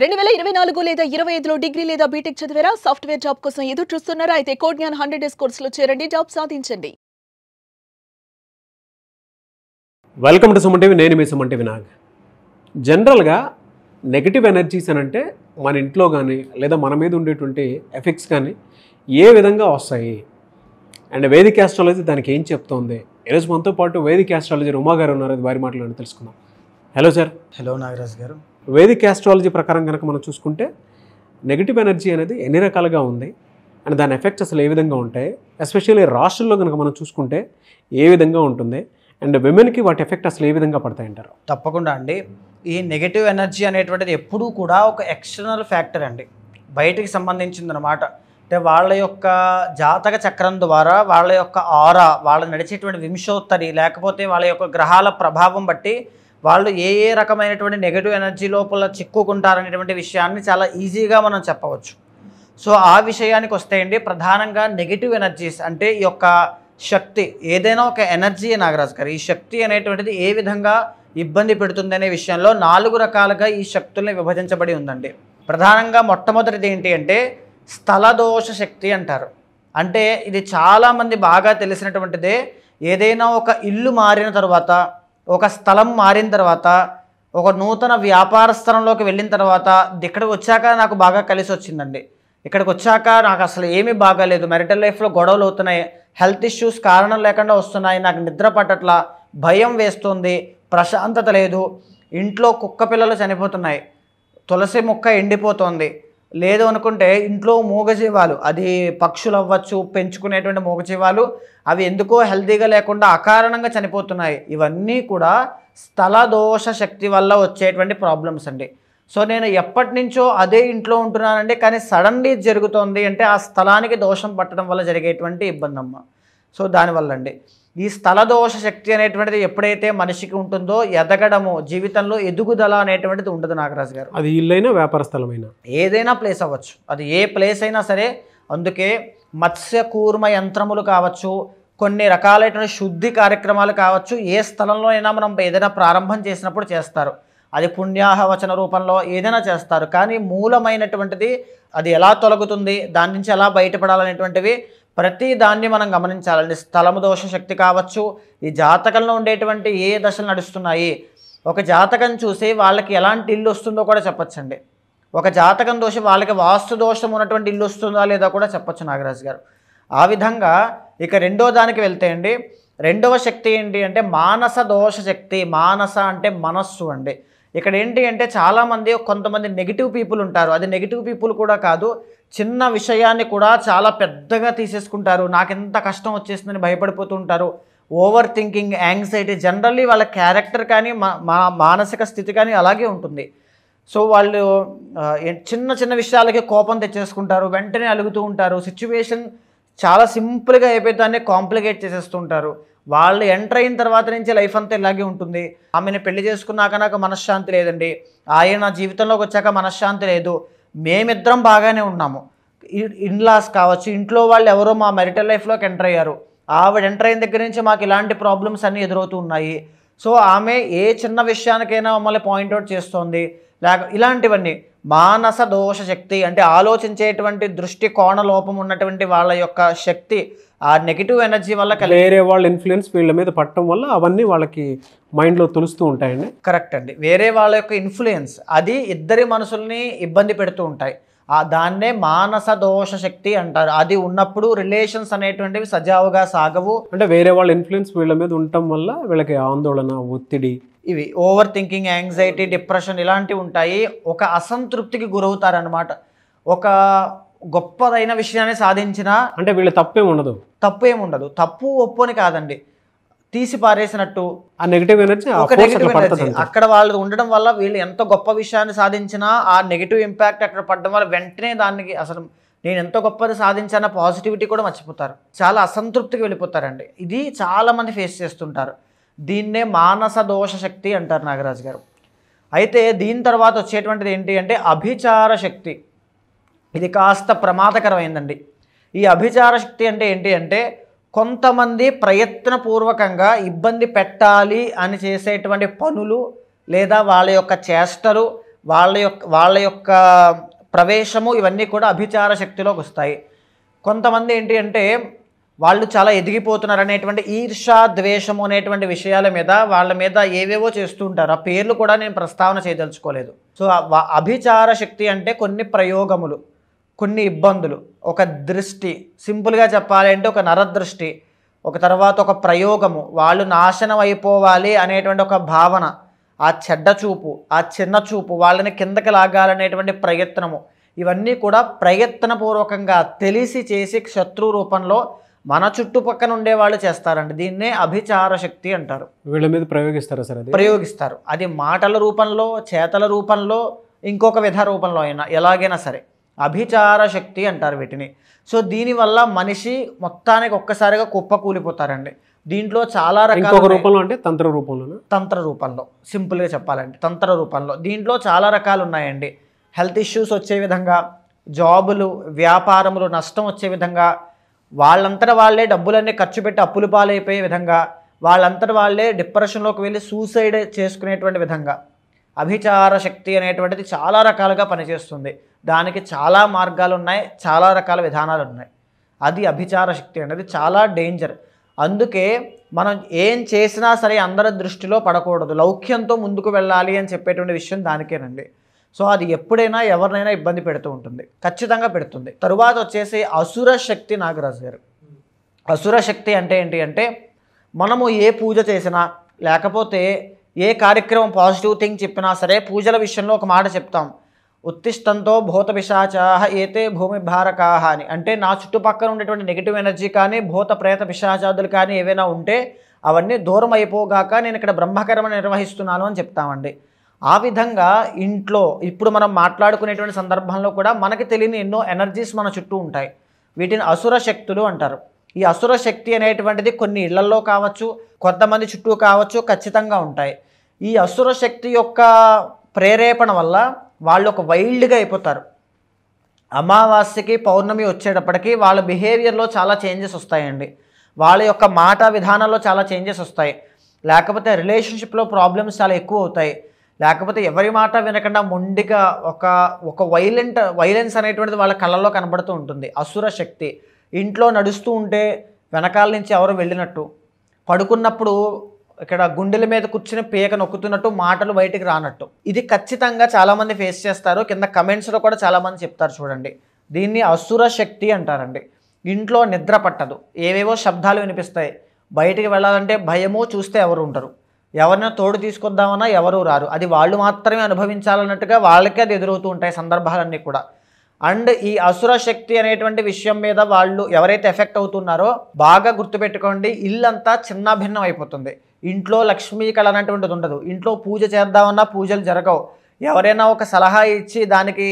2024 లేదా 25లో డిగ్రీ లేదా బీటెక్ చదివారా? సాఫ్ట్వేర్ జాబ్ కోసం ఎదురు చూస్తున్నారా? అయితే కోడ్ జ్ఞాన్ 100 డేస్ కోర్సులో చేరండి, జాబ్ సాధించండి. Welcome to Suman TV. నేను మీ సుమన్ టీవీ నాగ్. జనరల్గా నెగిటివ్ ఎనర్జీస్ అని అంటే మన ఇంట్లో కానీ లేదా మన మీద ఉండేటువంటి ఎఫెక్ట్స్ కానీ ఏ విధంగా వస్తాయి అండ్ వేదిక్ ఆస్ట్రాలజీ దానికి ఏం చెప్తోంది? ఈరోజు మనతో పాటు వేదిక్ ఆస్ట్రాలజీ ఉమా గారు ఉన్నారు. అది వారి మాటలను తెలుసుకుందాం. Hello sir. హలో నాగరాజ్ గారు. వేదిక్ ఆస్ట్రాలజీ ప్రకారం కనుక మనం చూసుకుంటే నెగిటివ్ ఎనర్జీ అనేది ఎన్ని రకాలుగా ఉంది అండ్ దాని ఎఫెక్ట్స్ అసలు ఏ విధంగా ఉంటాయి, ఎస్పెషల్లీ రాష్ట్రంలో కనుక మనం చూసుకుంటే ఏ విధంగా ఉంటుంది అండ్ విమెన్కి వాటి ఎఫెక్ట్ అసలు ఏ విధంగా పడతాయంటారు? తప్పకుండా అండి. ఈ నెగటివ్ ఎనర్జీ అనేటువంటిది ఎప్పుడూ కూడా ఒక ఎక్స్టర్నల్ ఫ్యాక్టర్ అండి, బయటికి సంబంధించింది అనమాట. అంటే వాళ్ళ యొక్క జాతక చక్రం ద్వారా వాళ్ళ యొక్క ఆరా, వాళ్ళ నడిచేటువంటి వింశోత్తరి లేకపోతే వాళ్ళ యొక్క గ్రహాల ప్రభావం బట్టి వాళ్ళు ఏ ఏ రకమైనటువంటి నెగటివ్ ఎనర్జీ లోపల చిక్కుకుంటారనేటువంటి విషయాన్ని చాలా ఈజీగా మనం చెప్పవచ్చు. సో ఆ విషయానికి వస్తే అండి, ప్రధానంగా నెగటివ్ ఎనర్జీస్ అంటే ఈ యొక్క శక్తి, ఏదైనా ఒక ఎనర్జీ నాగరాజు గారు, ఈ శక్తి అనేటువంటిది ఏ విధంగా ఇబ్బంది పెడుతుంది అనే విషయంలో 4 రకాలుగా ఈ శక్తుల్ని విభజించబడి ఉందండి. ప్రధానంగా మొట్టమొదటిది ఏంటి అంటే స్థలదోష శక్తి అంటారు. అంటే ఇది చాలామంది బాగా తెలిసినటువంటిదే. ఏదైనా ఒక ఇల్లు మారిన తర్వాత, ఒక స్థలం మారిన తర్వాత, ఒక నూతన వ్యాపార స్థలంలోకి వెళ్ళిన తర్వాత, ఇక్కడికి వచ్చాక నాకు బాగా కలిసి వచ్చిందండి, ఇక్కడికి వచ్చాక నాకు అసలు ఏమీ బాగాలేదు, మ్యారిటల్ లైఫ్లో గొడవలు అవుతున్నాయి, హెల్త్ ఇష్యూస్ కారణం లేకుండా వస్తున్నాయి, నాకు నిద్ర పట్టట్లా, భయం వేస్తుంది, ప్రశాంతత లేదు, ఇంట్లో కుక్క పిల్లలు చనిపోతున్నాయి, తులసి మొక్క ఎండిపోతుంది, లేదు అనుకుంటే ఇంట్లో మూగజీవాలు, అది పక్షులు అవ్వచ్చు, పెంచుకునేటువంటి మూగజీవాలు, అవి ఎందుకో హెల్తీగా లేకుండా అకారణంగా చనిపోతున్నాయి. ఇవన్నీ కూడా స్థలదోష శక్తి వల్ల వచ్చేటువంటి ప్రాబ్లమ్స్ అండి. సో నేను ఎప్పటి నుంచో అదే ఇంట్లో ఉంటున్నానండి, కానీ సడన్లీ జరుగుతోంది అంటే ఆ స్థలానికి దోషం పట్టడం వల్ల జరిగేటువంటి ఇబ్బంది అమ్మ. సో దానివల్ల అండి ఈ స్థలదోష శక్తి అనేటువంటిది ఎప్పుడైతే మనిషికి ఉంటుందో జీవితంలో ఎదుగుదల అనేటువంటిది ఉండదు నాగరాజు గారు. అది ఇల్లైనా వ్యాపార స్థలమైనా ఏదైనా ప్లేస్ అవ్వచ్చు, అది ఏ ప్లేస్ అయినా సరే. అందుకే మత్స్య కూర్మ యంత్రములు కావచ్చు, కొన్ని రకాలైనటువంటి శుద్ధి కార్యక్రమాలు కావచ్చు, ఏ స్థలంలో అయినా మనం ఏదైనా ప్రారంభం చేసినప్పుడు చేస్తారు. అది పుణ్యాహవచన రూపంలో ఏదైనా చేస్తారు. కానీ మూలమైనటువంటిది అది ఎలా తొలగుతుంది, దాని నుంచి ఎలా బయటపడాలనేటువంటివి ప్రతి దాన్ని మనం గమనించాలండి. స్థలము దోష శక్తి కావచ్చు, ఈ జాతకంలో ఉండేటువంటి ఏ దశలు నడుస్తున్నాయి, ఒక జాతకం చూసి వాళ్ళకి ఎలాంటి ఇల్లు వస్తుందో కూడా చెప్పచ్చండి. ఒక జాతకం దోషం వాళ్ళకి వాస్తు దోషం ఉన్నటువంటి ఇల్లు వస్తుందా లేదా కూడా చెప్పచ్చు నాగరాజు గారు. ఆ విధంగా ఇక రెండో దానికి వెళ్తే అండి, రెండవ శక్తి ఏంటి అంటే మానస దోష శక్తి. మానస అంటే మనస్సు అండి. ఇక్కడ ఏంటి అంటే చాలామంది, కొంతమంది నెగిటివ్ పీపుల్ ఉంటారు. అది నెగిటివ్ పీపుల్ కూడా కాదు, చిన్న విషయాన్ని కూడా చాలా పెద్దగా తీసేసుకుంటారు. నాకు ఎంత కష్టం వచ్చేసిందని భయపడిపోతూ ఉంటారు. ఓవర్ థింకింగ్, యాంగ్జైటీ, జనరల్లీ వాళ్ళ క్యారెక్టర్ కానీ మానసిక స్థితి కానీ అలాగే ఉంటుంది. సో వాళ్ళు చిన్న చిన్న విషయాలకి కోపం తెచ్చేసుకుంటారు, వెంటనే అలుగుతూ ఉంటారు. సిచ్యువేషన్ చాలా సింపుల్గా అయిపోతానే కాంప్లికేట్ చేసేస్తుంటారు. వాళ్ళు ఎంటర్ అయిన తర్వాత నుంచి లైఫ్ అంతా ఇలాగే ఉంటుంది. ఆమెను పెళ్లి చేసుకున్నాక నాకు మనశ్శాంతి లేదండి, ఆయన జీవితంలోకి వచ్చాక మనశ్శాంతి లేదు, మేమిద్దరం బాగానే ఉన్నాము, ఇన్లాస్ కావచ్చు, ఇంట్లో వాళ్ళు ఎవరో మా మ్యారిటల్ లైఫ్లోకి ఎంటర్ అయ్యారు, ఆవిడ ఎంటర్ అయిన దగ్గర నుంచి మాకు ఇలాంటి ప్రాబ్లమ్స్ అన్నీ ఎదురవుతూ ఉన్నాయి. సో ఆమె ఏ చిన్న విషయానికైనా మమ్మల్ని పాయింట్అవుట్ చేస్తోంది, ఇలాంటివన్నీ మానస దోష శక్తి. అంటే ఆలోచించేటువంటి దృష్టి కోణ లోపం ఉన్నటువంటి వాళ్ళ యొక్క శక్తి ఆ నెగిటివ్ ఎనర్జీ వల్ల వేరే వాళ్ళ ఇన్ఫ్లుయెన్స్ వీళ్ళ మీద పట్టడం వల్ల అవన్నీ వాళ్ళకి మైండ్లో తెలుస్తూ ఉంటాయండి. కరెక్ట్ అండి. వేరే వాళ్ళ యొక్క ఇన్ఫ్లుయెన్స్ అది ఇద్దరి మనసుల్ని ఇబ్బంది పెడుతూ ఉంటాయి. దాన్నే మానస దోష శక్తి అంటారు. అది ఉన్నప్పుడు రిలేషన్స్ అనేటువంటివి సజావుగా సాగవు. అంటే వేరే వాళ్ళ ఇన్ఫ్లుయెన్స్ వీళ్ళ మీద ఉండటం వల్ల వీళ్ళకి ఆందోళన, ఒత్తిడి, ఇవి ఓవర్ థింకింగ్, యాంగ్జైటీ, డిప్రెషన్ ఇలాంటివి ఉంటాయి. ఒక అసంతృప్తికి గురవుతారనమాట. ఒక గొప్పదైన విషయాన్ని సాధించినా అంటే వీళ్ళ తప్పేం ఉండదు, తప్పు ఒప్పు అని కాదండి, తీసి పారేసినట్టు ఆ నెగిటివ్ ఎనర్జీ అక్కడ వాళ్ళు ఉండడం వల్ల వీళ్ళు ఎంత గొప్ప విషయాన్ని సాధించినా ఆ నెగిటివ్ ఇంపాక్ట్ అక్కడ పడడం వల్ల వెంటనే దానికి అసలు నేను ఎంతో గొప్పది సాధించాన పాజిటివిటీ కూడా మర్చిపోతారు, చాలా అసంతృప్తికి వెళ్ళిపోతారండి. ఇది చాలామంది ఫేస్ చేస్తుంటారు. దీన్నే మానస దోష శక్తి అంటారు నాగరాజు గారు. అయితే దీని తర్వాత వచ్చేటువంటిది ఏంటి అంటే అభిచార శక్తి. ఇది కాస్త ప్రమాదకరమైందండి. ఈ అభిచార శక్తి అంటే ఏంటి అంటే కొంతమంది ప్రయత్నపూర్వకంగా ఇబ్బంది పెట్టాలి అని చేసేటువంటి పనులు లేదా వాళ్ళ యొక్క చేష్టలు వాళ్ళ యొక్క ప్రవేశము ఇవన్నీ కూడా అభిచార శక్తిలోకి వస్తాయి. కొంతమంది ఏంటి అంటే వాళ్ళు చాలా ఎదిగిపోతున్నారు అనేటువంటి ఈర్ష ద్వేషము అనేటువంటి విషయాల మీద వాళ్ళ మీద ఏవేవో చేస్తూ ఉంటారు. ఆ పేర్లు కూడా నేను ప్రస్తావన చేయదలుచుకోలేదు. సో అభిచార శక్తి అంటే కొన్ని ప్రయోగములు, కొన్ని ఇబ్బందులు, ఒక దృష్టి, సింపుల్గా చెప్పాలి అంటే ఒక నరదృష్టి, ఒక తర్వాత ఒక ప్రయోగము, వాళ్ళు నాశనం అయిపోవాలి అనేటువంటి ఒక భావన, ఆ చెడ్డ చూపు, ఆ చిన్న చూపు, వాళ్ళని కిందకి లాగాలనేటువంటి ప్రయత్నము, ఇవన్నీ కూడా ప్రయత్నపూర్వకంగా తెలిసి చేసి శత్రు రూపంలో మన చుట్టుపక్కన ఉండే వాళ్ళు చేస్తారండి. దీన్నే అభిచార శక్తి అంటారు. వీళ్ళ మీద ప్రయోగిస్తారా సార్? అది ప్రయోగిస్తారు. అది మాటల రూపంలో, చేతల రూపంలో, ఇంకొక విధ రూపంలో అయినా ఎలాగైనా సరే అభిచార శక్తి అంటారు వీటిని. సో దీనివల్ల మనిషి మొత్తానికి ఒక్కసారిగా కుప్పకూలిపోతారండి. దీంట్లో చాలా రకాల రూపంలో అంటే తంత్ర రూపంలో, తంత్ర రూపంలో, సింపుల్గా చెప్పాలంటే తంత్ర రూపంలో. దీంట్లో చాలా రకాలు ఉన్నాయండి. హెల్త్ ఇష్యూస్ వచ్చే విధంగా, జాబులు వ్యాపారములు నష్టం వచ్చే విధంగా, వాళ్ళంతటా వాళ్ళే డబ్బులన్నీ ఖర్చు పెట్టి అప్పులు పాలైపోయే విధంగా, వాళ్ళంతటా వాళ్ళే డిప్రెషన్లోకి వెళ్ళి సూసైడ్ చేసుకునేటువంటి విధంగా అభిచార శక్తి అనేటువంటిది చాలా రకాలుగా పనిచేస్తుంది. దానికి చాలా మార్గాలు ఉన్నాయి, చాలా రకాల విధానాలు ఉన్నాయి. అది అభిచార శక్తి అనేది చాలా డేంజర్. అందుకే మనం ఏం చేసినా సరే అందరి దృష్టిలో పడకూడదు, లౌక్యంతో ముందుకు వెళ్ళాలి అని చెప్పేటువంటి విషయం దానికేనండి. సో అది ఎప్పుడైనా ఎవరినైనా ఇబ్బంది పెడుతూ ఉంటుంది, ఖచ్చితంగా పెడుతుంది. తరువాత వచ్చేసి అసుర శక్తి. నాగరాజు గారు, అసుర శక్తి అంటే ఏంటి అంటే మనము ఏ పూజ చేసినా లేకపోతే ఏ కార్యక్రమం పాజిటివ్ థింగ్ చెప్పినా సరే పూజల విషయంలో ఒక మాట చెప్తాం, ఉత్తిష్టంతో భూత పిశాచాహ ఏతే భూమి భారకాహ అని. అంటే నా చుట్టుపక్కల ఉండేటువంటి నెగిటివ్ ఎనర్జీ కానీ భూత ప్రేత పిశాచాదులు కానీ ఏవైనా ఉంటే అవన్నీ దూరం అయిపోగాక నేను ఇక్కడ బ్రహ్మకర్మ నిర్వహిస్తున్నాను అని చెప్తామండి. ఆ విధంగా ఇంట్లో ఇప్పుడు మనం మాట్లాడుకునేటువంటి సందర్భంలో కూడా మనకి తెలియని ఎన్నో ఎనర్జీస్ మన చుట్టూ ఉంటాయి. వీటిని అసుర శక్తులు అంటారు. ఈ అసుర శక్తి అనేటువంటిది కొన్ని ఇళ్లల్లో కావచ్చు, కొంతమంది చుట్టూ కావచ్చు, ఖచ్చితంగా ఉంటాయి. ఈ అసుర శక్తి యొక్క ప్రేరేపణ వల్ల వాళ్ళు ఒక వైల్డ్గా అయిపోతారు. అమావాస్యకి పౌర్ణమి వచ్చేటప్పటికి వాళ్ళ బిహేవియర్లో చాలా చేంజెస్ వస్తాయండి. వాళ్ళ యొక్క మాట విధానాల్లో చాలా చేంజెస్ వస్తాయి. లేకపోతే రిలేషన్షిప్లో ప్రాబ్లమ్స్ చాలా ఎక్కువ అవుతాయి. లేకపోతే ఎవరి మాట వినకుండా మొండిగా ఒక వైలెన్స్ అనేటువంటిది వాళ్ళ కళ్ళల్లో కనబడుతూ ఉంటుంది. అసుర శక్తి. ఇంట్లో నడుస్తూ ఉంటే వెనకాల నుంచి ఎవరు వెళ్ళినట్టు, పడుకున్నప్పుడు ఇక్కడ గుండెల మీద కూర్చుని పీక నొక్కుతున్నట్టు, మాటలు బయటికి రానట్టు, ఇది ఖచ్చితంగా చాలామంది ఫేస్ చేస్తారు. కింద కమెంట్స్లో కూడా చాలామంది చెప్తారు చూడండి. దీన్ని అసుర శక్తి అంటారండి. ఇంట్లో నిద్ర పట్టదు, ఏవేవో శబ్దాలు వినిపిస్తాయి, బయటికి వెళ్ళాలంటే భయము, చూస్తే ఎవరు ఉంటారు, ఎవరినైనా తోడు తీసుకొద్దామన్నా ఎవరు రారు, అది వాళ్ళు మాత్రమే అనుభవించాలన్నట్టుగా వాళ్ళకే అది ఎదురవుతూ ఉంటాయి సందర్భాలన్నీ కూడా. అండ్ ఈ అసుర శక్తి అనేటువంటి విషయం మీద వాళ్ళు ఎవరైతే ఎఫెక్ట్ అవుతున్నారో బాగా గుర్తుపెట్టుకోండి, ఇల్లంతా చిన్న భిన్నం అయిపోతుంది. ఇంట్లో లక్ష్మీ కళ అనేటువంటిది ఉండదు. ఇంట్లో పూజ చేద్దామన్నా పూజలు జరగవు. ఎవరైనా ఒక సలహా ఇచ్చి దానికి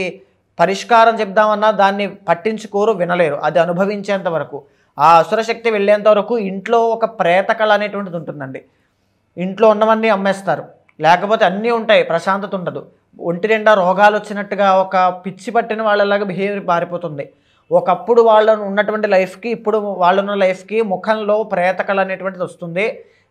పరిష్కారం చెప్దామన్నా దాన్ని పట్టించుకోరు, వినలేరు. అది అనుభవించేంత వరకు, ఆ అసుర శక్తి వెళ్ళేంత వరకు ఇంట్లో ఒక ప్రేత కళ అనేటువంటిది ఉంటుందండి. ఇంట్లో ఉన్నవన్నీ అమ్మేస్తారు, లేకపోతే అన్నీ ఉంటాయి, ప్రశాంతత ఉండదు. ఒంటి నిండా రోగాలు వచ్చినట్టుగా ఒక పిచ్చి పట్టిన వాళ్ళలాగా బిహేవియర్ మారిపోతుంది. ఒకప్పుడు వాళ్ళను ఉన్నటువంటి లైఫ్కి ఇప్పుడు వాళ్ళున్న లైఫ్కి ముఖంలో ప్రేతకళ అనేటువంటిది వస్తుంది.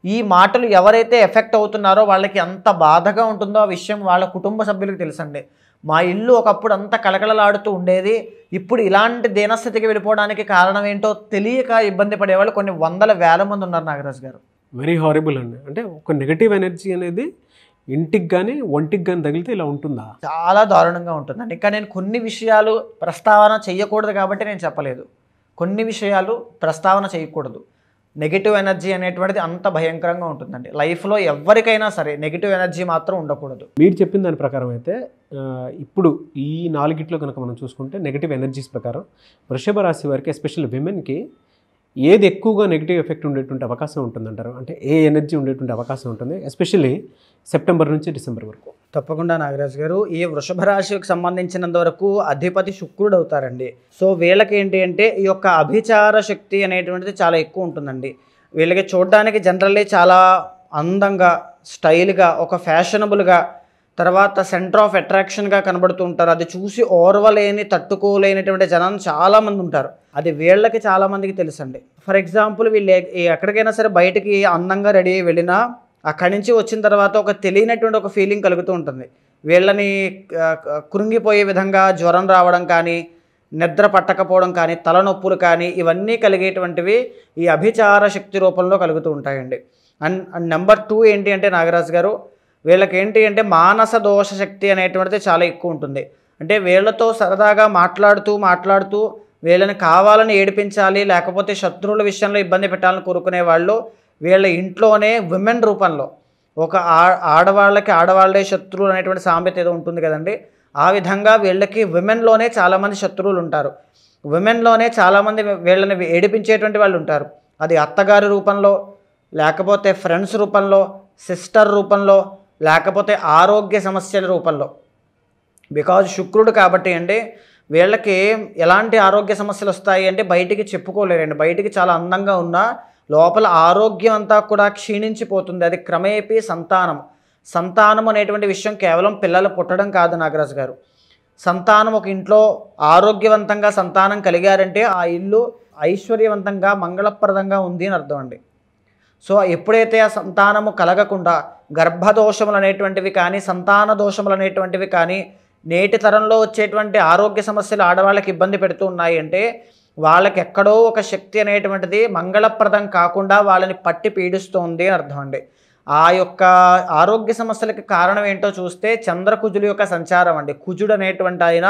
ఈ మాటలు ఎవరైతే ఎఫెక్ట్ అవుతున్నారో వాళ్ళకి ఎంత బాధగా ఉంటుందో ఆ విషయం వాళ్ళ కుటుంబ సభ్యులకు తెలుసండి. మా ఇల్లు ఒకప్పుడు అంత కలకలలాడుతూ ఉండేది, ఇప్పుడు ఇలాంటి దీనస్థితికి వెళ్ళిపోవడానికి కారణం ఏంటో తెలియక ఇబ్బంది పడేవాళ్ళు కొన్ని వందల వేల మంది ఉన్నారు నాగరాజు గారు. వెరీ హారిబుల్ అండి. అంటే ఒక నెగటివ్ ఎనర్జీ అనేది ఇంటికి కానీ ఒంటికి కానీ తగిలితే ఇలా ఉంటుందా? చాలా దారుణంగా ఉంటుందండి. ఇంకా నేను కొన్ని విషయాలు ప్రస్తావన చేయకూడదు కాబట్టి నేను చెప్పలేదు. కొన్ని విషయాలు ప్రస్తావన చేయకూడదు. నెగిటివ్ ఎనర్జీ అనేటువంటిది అంత భయంకరంగా ఉంటుందండి. లైఫ్లో ఎవరికైనా సరే నెగిటివ్ ఎనర్జీ మాత్రం ఉండకూడదు. మీరు చెప్పిన దాని ప్రకారం అయితే ఇప్పుడు ఈ నాలుగిట్లో కనుక మనం చూసుకుంటే నెగిటివ్ ఎనర్జీస్ ప్రకారం వృషభ రాశి వారికి ఎస్పెషల్లీ విమెన్కి ఏది ఎక్కువగా నెగిటివ్ ఎఫెక్ట్ ఉండేటువంటి అవకాశం ఉంటుందంటారు? అంటే ఏ ఎనర్జీ ఉండేటువంటి అవకాశం ఉంటుంది ఎస్పెషల్లీ సెప్టెంబర్ నుంచి డిసెంబర్ వరకు? తప్పకుండా నాగరాజు గారు, ఈ వృషభ రాశికి సంబంధించినంత వరకు అధిపతి శుక్రుడు అవుతారండి. సో వీళ్ళకి ఏంటి అంటే ఈ యొక్క అభిచార శక్తి అనేటువంటిది చాలా ఎక్కువ ఉంటుందండి. వీళ్ళకి చూడడానికి జనరల్లీ చాలా అందంగా, స్టైల్గా, ఒక ఫ్యాషనబుల్గా, తర్వాత సెంటర్ ఆఫ్ అట్రాక్షన్గా కనబడుతూ ఉంటారు. అది చూసి ఓర్వలేని, తట్టుకోలేనటువంటి జనం చాలామంది ఉంటారు. అది వీళ్ళకి చాలామందికి తెలుసండి. ఫర్ ఎగ్జాంపుల్ వీళ్ళు ఎక్కడికైనా సరే బయటికి అందంగా రెడీ అయ్యి వెళ్ళినా అక్కడి నుంచి వచ్చిన తర్వాత ఒక తెలియనటువంటి ఒక ఫీలింగ్ కలుగుతూ ఉంటుంది. వీళ్ళని కృంగిపోయే విధంగా జ్వరం రావడం కానీ, నిద్ర పట్టకపోవడం కానీ, తలనొప్పులు కానీ ఇవన్నీ కలిగేటువంటివి ఈ అభిచార శక్తి రూపంలో కలుగుతూ ఉంటాయండి. అండ్ నెంబర్ 2 ఏంటి అంటే నాగరాజు గారు, వీళ్ళకి ఏంటి అంటే మానస దోష శక్తి అనేటువంటిది చాలా ఎక్కువ ఉంటుంది. అంటే వీళ్ళతో సరదాగా మాట్లాడుతూ వీళ్ళని కావాలని ఏడిపించాలి, లేకపోతే శత్రువుల విషయంలో ఇబ్బంది పెట్టాలని కోరుకునే వాళ్ళు వీళ్ళ ఇంట్లోనే విమెన్ రూపంలో ఒక ఆడవాళ్ళకి ఆడవాళ్ళే శత్రువులు అనేటువంటి సామెత ఏదో ఉంటుంది కదండి. ఆ విధంగా వీళ్ళకి విమెన్లోనే చాలామంది శత్రువులు ఉంటారు. విమెన్లోనే చాలామంది వీళ్ళని ఏడిపించేటువంటి వాళ్ళు ఉంటారు. అది అత్తగారి రూపంలో, లేకపోతే ఫ్రెండ్స్ రూపంలో, సిస్టర్ రూపంలో, లేకపోతే ఆరోగ్య సమస్యల రూపంలో. బికాజ్ శుక్రుడు కాబట్టి అండి వీళ్ళకి ఎలాంటి ఆరోగ్య సమస్యలు వస్తాయి అంటే బయటికి చెప్పుకోలేరండి. బయటికి చాలా అందంగా ఉన్నా లోపల ఆరోగ్యం అంతా కూడా క్షీణించిపోతుంది. అది క్రమేపీ సంతానం అనేటువంటి విషయం కేవలం పిల్లలు పుట్టడం కాదు నాగరాజు గారు. సంతానం ఒక ఇంట్లో ఆరోగ్యవంతంగా సంతానం కలిగారంటే ఆ ఇల్లు ఐశ్వర్యవంతంగా మంగళప్రదంగా ఉంది అని అర్థం అండి. సో ఎప్పుడైతే ఆ సంతానము కలగకుండా గర్భదోషములు అనేటువంటివి కానీ, సంతాన దోషములు అనేటువంటివి కానీ, నేటి తరంలో వచ్చేటువంటి ఆరోగ్య సమస్యలు ఆడవాళ్ళకి ఇబ్బంది పెడుతూ ఉన్నాయి అంటే వాళ్ళకి ఎక్కడో ఒక శక్తి అనేటువంటిది మంగళప్రదం కాకుండా వాళ్ళని పట్టి పీడిస్తుంది అని అర్థం అండి. ఆ యొక్క ఆరోగ్య సమస్యలకి కారణం ఏంటో చూస్తే చంద్రకుజుల యొక్క సంచారం అండి. కుజుడు అనేటువంటి ఆయన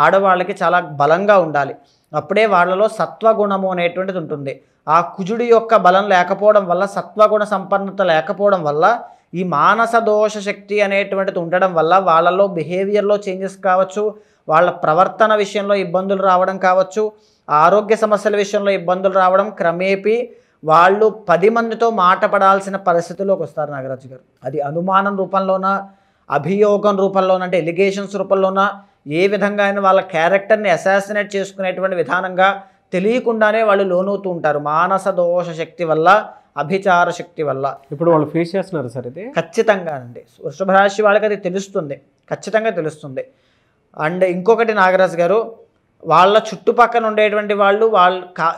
ఆడవాళ్ళకి చాలా బలంగా ఉండాలి. అప్పుడే వాళ్ళలో సత్వగుణము అనేటువంటిది ఉంటుంది. ఆ కుజుడి యొక్క బలం లేకపోవడం వల్ల, సత్వగుణ సంపన్నత లేకపోవడం వల్ల, ఈ మానస దోష శక్తి అనేటువంటిది ఉండడం వల్ల వాళ్ళలో బిహేవియర్లో చేంజెస్ కావచ్చు, వాళ్ళ ప్రవర్తన విషయంలో ఇబ్బందులు రావడం కావచ్చు, ఆరోగ్య సమస్యల విషయంలో ఇబ్బందులు రావడం, క్రమేపీ వాళ్ళు 10 మందితో మాట పడాల్సిన పరిస్థితుల్లోకి వస్తారు నాగరాజు గారు. అది అనుమానం రూపంలోనా, అభియోగం రూపంలోనా, అంటే ఎలిగేషన్స్ రూపంలోనా, ఏ విధంగా అయినా వాళ్ళ క్యారెక్టర్ని అసాసినేట్ చేసుకునేటువంటి విధానంగా తెలియకుండానే వాళ్ళు లోనవుతూ ఉంటారు మానస దోష శక్తి వల్ల, అభిచార శక్తి వల్ల. ఇప్పుడు వాళ్ళు ఫేస్ చేస్తున్నారు సార్ ఇది ఖచ్చితంగా అండి. వృషభ రాశి వాళ్ళకి అది తెలుస్తుంది, ఖచ్చితంగా తెలుస్తుంది. అండ్ ఇంకొకటి నాగరాజు గారు, వాళ్ళ చుట్టుపక్కల ఉండేటువంటి వాళ్ళు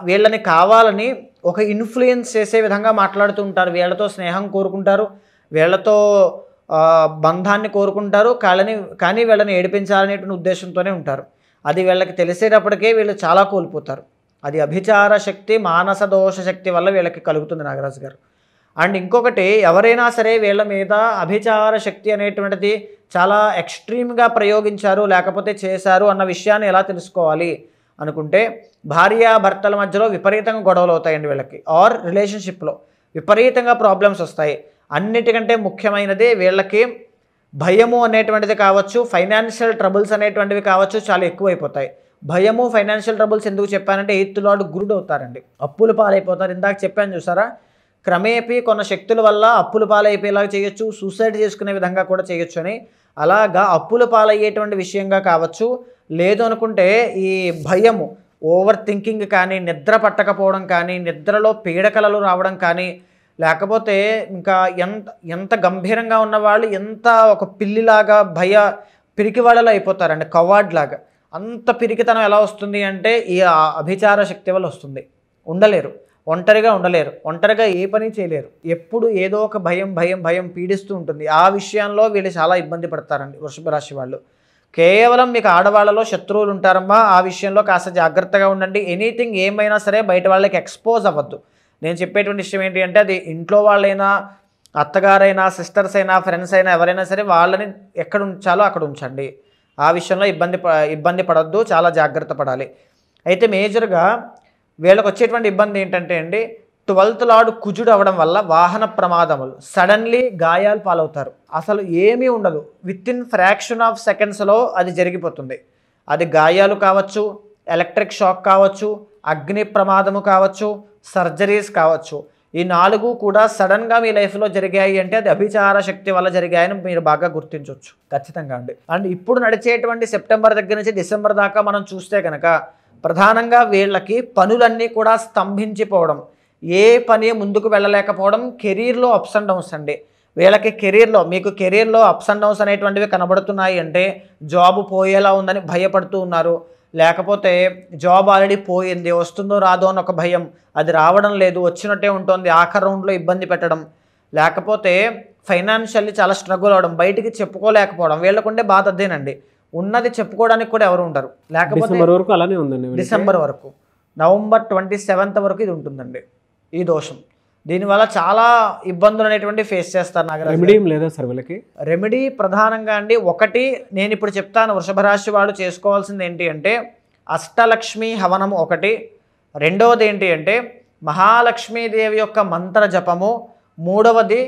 వీళ్ళని కావాలని ఒక ఇన్ఫ్లుయెన్స్ చేసే విధంగా మాట్లాడుతూ ఉంటారు. వీళ్ళతో స్నేహం కోరుకుంటారు, వీళ్ళతో బంధాన్ని కోరుకుంటారు, కానీ వీళ్ళని ఏడిపించాలనేటువంటి ఉద్దేశంతోనే ఉంటారు. అది వీళ్ళకి తెలిసేటప్పటికే వీళ్ళు చాలా కోల్పోతారు. అది అభిచార శక్తి, మానస దోష శక్తి వల్ల వీళ్ళకి కలుగుతుంది నాగరాజు గారు. అండ్ ఇంకొకటి, ఎవరైనా సరే వీళ్ళ మీద అభిచార శక్తి అనేటువంటిది చాలా ఎక్స్ట్రీమ్గా ప్రయోగించారు లేకపోతే చేశారు అన్న విషయాన్ని ఎలా తెలుసుకోవాలి అనుకుంటే, భార్యాభర్తల మధ్యలో విపరీతంగా గొడవలు అవుతాయండి వీళ్ళకి, ఆర్ రిలేషన్షిప్లో విపరీతంగా ప్రాబ్లమ్స్ వస్తాయి. అన్నిటికంటే ముఖ్యమైనది వీళ్ళకి భయము అనేటువంటిది కావచ్చు, ఫైనాన్షియల్ ట్రబుల్స్ అనేటువంటివి కావచ్చు, చాలా ఎక్కువైపోతాయి. భయము, ఫైనాన్షియల్ ట్రబుల్స్ ఎందుకు చెప్పానంటే 8th లార్డ్ గురుడు అవుతారండి, అప్పుల పాలైపోతారు. ఇందాక చెప్పాను చూసారా, క్రమేపీ కొన్ని శక్తుల వల్ల అప్పుల పాలైపోయేలాగా చేయొచ్చు, సూసైడ్ చేసుకునే విధంగా కూడా చేయొచ్చు అని. అలాగా అప్పుల పాలయ్యేటువంటి విషయంగా కావచ్చు, లేదు అనుకుంటే ఈ భయము, ఓవర్ థింకింగ్ కానీ, నిద్ర పట్టకపోవడం కానీ, నిద్రలో పీడకలలు రావడం కానీ, లేకపోతే ఇంకా ఎంత గంభీరంగా ఉన్నవాళ్ళు ఎంత ఒక పిల్లిలాగా పిరికి వాళ్ళలో అయిపోతారండి, కవార్డ్ లాగా. అంత పిరికితనం ఎలా వస్తుంది అంటే ఈ అభిచార శక్తి వల్ల వస్తుంది. ఉండలేరు, ఒంటరిగా ఉండలేరు, ఒంటరిగా ఏ పని చేయలేరు, ఎప్పుడు ఏదో ఒక భయం పీడిస్తూ ఉంటుంది. ఆ విషయంలో వీళ్ళు చాలా ఇబ్బంది పడతారండి వృషభ రాశి వాళ్ళు. కేవలం మీకు ఆడవాళ్ళలో శత్రువులు ఉంటారమ్మా, ఆ విషయంలో కాస్త జాగ్రత్తగా ఉండండి. ఎనీథింగ్ ఏమైనా సరే బయట వాళ్ళకి ఎక్స్పోజ్ అవ్వద్దు. నేను చెప్పేటువంటి విషయం ఏంటి అంటే, అది ఇంట్లో వాళ్ళైనా, అత్తగారైనా, సిస్టర్స్ అయినా, ఫ్రెండ్స్ అయినా, ఎవరైనా సరే వాళ్ళని ఎక్కడ ఉంచాలో అక్కడ ఉంచండి. ఆ విషయంలో ఇబ్బంది పడద్దు, చాలా జాగ్రత్త పడాలి. అయితే మేజర్గా వీళ్ళకి వచ్చేటువంటి ఇబ్బంది ఏంటంటే అండి, 12th లార్డ్ కుజుడు అవ్వడం వల్ల వాహన ప్రమాదములు, సడన్లీ గాయాలు పాలవుతారు. అసలు ఏమీ ఉండదు, వితిన్ ఫ్రాక్షన్ ఆఫ్ సెకండ్స్లో అది జరిగిపోతుంది. అది గాయాలు కావచ్చు, ఎలక్ట్రిక్ షాక్ కావచ్చు, అగ్ని ప్రమాదము కావచ్చు, సర్జరీస్ కావచ్చు. ఈ 4 కూడా సడన్గా మీ లైఫ్లో జరిగాయి అంటే అది అభిచార శక్తి వల్ల జరిగాయని మీరు బాగా గుర్తించవచ్చు ఖచ్చితంగా అండి. అండ్ ఇప్పుడు నడిచేటువంటి సెప్టెంబర్ దగ్గర నుంచి డిసెంబర్ దాకా మనం చూస్తే కనుక ప్రధానంగా వీళ్ళకి పనులన్నీ కూడా స్తంభించిపోవడం, ఏ పని ముందుకు వెళ్ళలేకపోవడం, కెరీర్లో అప్స్ అండ్ డౌన్స్ అండి. వీళ్ళకి మీకు కెరీర్లో అప్స్ అండ్ డౌన్స్ అనేటువంటివి కనబడుతున్నాయి అంటే జాబ్ పోయేలా ఉందని భయపడుతూ ఉన్నారు, లేకపోతే జాబ్ ఆల్రెడీ పోయింది, వస్తుందో రాదో అని ఒక భయం, అది రావడం లేదు, వచ్చినట్టే ఉంటుంది, ఆఖరి రౌండ్లో ఇబ్బంది పెట్టడం, లేకపోతే ఫైనాన్షియల్లీ చాలా స్ట్రగుల్ అవడం, బయటికి చెప్పుకోలేకపోవడం, వీళ్ళకుండే బాధ అదేనండి. ఉన్నది చెప్పుకోవడానికి కూడా ఎవరు ఉండరు. లేకపోతే డిసెంబర్ వరకు అలానే ఉందండి. డిసెంబర్ వరకు, నవంబర్ 27th వరకు ఇది ఉంటుందండి ఈ దోషం. దీనివల్ల చాలా ఇబ్బందులు అనేటువంటి ఫేస్ చేస్తారు నాగరాజు. రెమెడీ లేదా సార్ వీళ్ళకి? రెమెడీ ప్రధానంగా అండి, ఒకటి నేను ఇప్పుడు చెప్తాను, వృషభ రాశి వాడు చేసుకోవాల్సింది ఏంటి అంటే అష్టలక్ష్మి హవనము ఒకటి, రెండవది ఏంటి అంటే మహాలక్ష్మీదేవి యొక్క మంత్ర జపము, మూడవది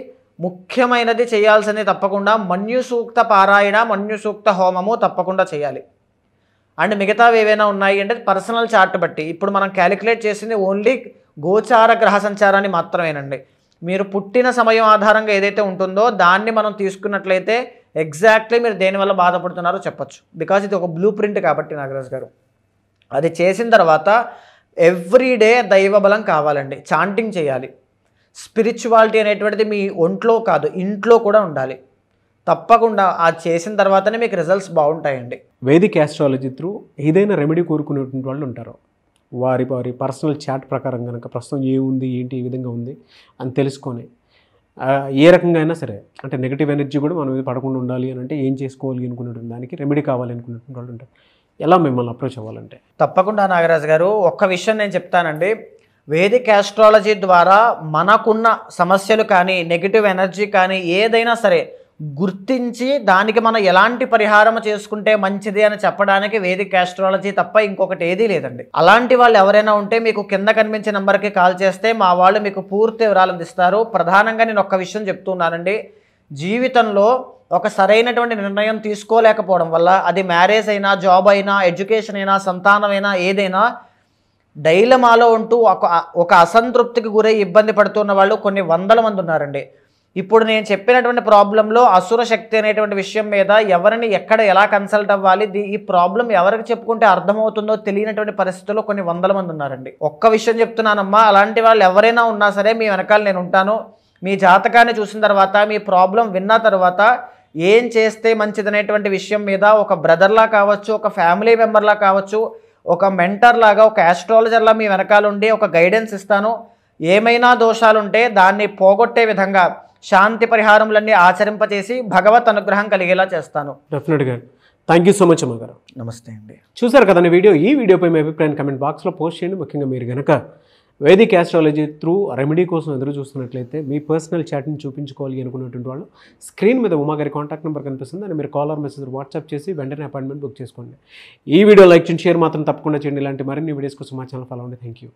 ముఖ్యమైనది చేయాల్సింది తప్పకుండా మన్యు సూక్త పారాయణ, మన్యు సూక్త హోమము తప్పకుండా చేయాలి. అండ్ మిగతావి ఏవైనా ఉన్నాయి అంటే పర్సనల్ చార్ట్ బట్టి, ఇప్పుడు మనం క్యాలిక్యులేట్ చేసింది ఓన్లీ గోచార గ్రహ సంచారాన్ని మాత్రమేనండి. మీరు పుట్టిన సమయం ఆధారంగా ఏదైతే ఉంటుందో దాన్ని మనం తీసుకున్నట్లయితే ఎగ్జాక్ట్లీ మీరు దేనివల్ల బాధపడుతున్నారో చెప్పచ్చు. బికాజ్ ఇది ఒక బ్లూ ప్రింట్ కాబట్టి నాగరాజు గారు. అది చేసిన తర్వాత ఎవ్రీడే దైవబలం కావాలండి, చాంటింగ్ చేయాలి. స్పిరిచువాలిటీ అనేటువంటిది మీ ఒంట్లో కాదు ఇంట్లో కూడా ఉండాలి. తప్పకుండా అది చేసిన తర్వాతనే మీకు రిజల్ట్స్ బాగుంటాయండి. వేదిక్ యాస్ట్రాలజీ త్రూ ఏదైనా రెమెడీ కోరుకునేటువంటి వాళ్ళు ఉంటారు. వారి పర్సనల్ చాట్ ప్రకారం కనుక ప్రస్తుతం ఏముంది ఏంటి ఏ విధంగా ఉంది అని తెలుసుకొని ఏ రకంగా అయినా సరే, అంటే నెగిటివ్ ఎనర్జీ కూడా మనం మీద పడకుండా ఉండాలి అని అంటే ఏం చేసుకోవాలి అనుకునేటువంటి దానికి రెమెడీ కావాలి అనుకునేటువంటి వాళ్ళు ఉంటారు. ఎలా మిమ్మల్ని అప్రోచ్ అవ్వాలంటే? తప్పకుండా నాగరాజు గారు, ఒక్క విషయం నేను చెప్తానండి. వేదిక్ యాస్ట్రాలజీ ద్వారా మనకున్న సమస్యలు కానీ నెగిటివ్ ఎనర్జీ కానీ ఏదైనా సరే గుర్తించి దానికి మనం ఎలాంటి పరిహారం చేసుకుంటే మంచిది అని చెప్పడానికి వేదిక్ యాస్ట్రాలజీ తప్ప ఇంకొకటి ఏదీ లేదండి. అలాంటి వాళ్ళు ఎవరైనా ఉంటే మీకు కింద కనిపించే నెంబర్కి కాల్ చేస్తే మా వాళ్ళు మీకు పూర్తి వివరాలు అందిస్తారు. ప్రధానంగా నేను ఒక్క విషయం చెప్తున్నానండి, జీవితంలో ఒక సరైనటువంటి నిర్ణయం తీసుకోలేకపోవడం వల్ల, అది మ్యారేజ్ అయినా, జాబ్ అయినా, ఎడ్యుకేషన్ అయినా, సంతానమైనా, ఏదైనా డైలమాలో ఉంటూ ఒక అసంతృప్తికి గురై ఇబ్బంది పడుతున్న వాళ్ళు కొన్ని వందల మంది ఉన్నారండి. ఇప్పుడు నేను చెప్పినటువంటి ప్రాబ్లంలో అసుర శక్తి అనేటువంటి విషయం మీద ఎవరిని ఎక్కడ ఎలా కన్సల్ట్ అవ్వాలి, ఈ ప్రాబ్లం ఎవరికి చెప్పుకుంటే అర్థమవుతుందో తెలియనటువంటి పరిస్థితుల్లో కొన్ని వందల మంది ఉన్నారండి. ఒక్క విషయం చెప్తున్నానమ్మా, అలాంటి వాళ్ళు ఎవరైనా ఉన్నా సరే మీ వెనకాల నేను ఉంటాను. మీ జాతకాన్ని చూసిన తర్వాత, మీ ప్రాబ్లం విన్న తర్వాత ఏం చేస్తే మంచిదనేటువంటి విషయం మీద ఒక బ్రదర్లా కావచ్చు, ఒక ఫ్యామిలీ మెంబర్లా కావచ్చు, ఒక మెంటర్ లాగా, ఒక యాస్ట్రాలజర్లా మీ వెనకాల ఉండి ఒక గైడెన్స్ ఇస్తాను. ఏమైనా దోషాలుంటే దాన్ని పోగొట్టే విధంగా శాంతి పరిహారములన్నీ ఆచరింపచేసి భగవత్ అనుగ్రహం కలిగేలా చేస్తాను. డెఫినెట్గా. థ్యాంక్ యూ సో మచ్ అమ్మ గారు. నమస్తే అండి. చూసారు కదండి వీడియో. ఈ వీడియోపై మీ అభిప్రాయం కమెంట్ బాక్స్లో పోస్ట్ చేయండి. ముఖ్యంగా మీరు కనుక వేదిక్ యాస్ట్రాలజీ త్రూ రెమెడీ కోసం ఎదురు చూస్తున్నట్లయితే, మీ పర్సనల్ చాట్ని చూపించుకోవాలి అనుకున్నటువంటి వాళ్ళు స్క్రీన్ మీద ఉమాగారి కాంటాక్ట్ నెంబర్ కనిపిస్తుంది, అని మీరు కాల్ ఆర్ మెసేజ్ వాట్సాప్ చేసి వెంటనే అపాయింట్మెంట్ బుక్ చేసుకోండి. ఈ వీడియో లైక్ చేయండి, షేర్ మాత్రం తప్పకుండా చేయండి. ఇలాంటి మరిన్ని వీడియోస్ కోసం మా ఛానల్ ఫాలో అవ్వండి. Thank you.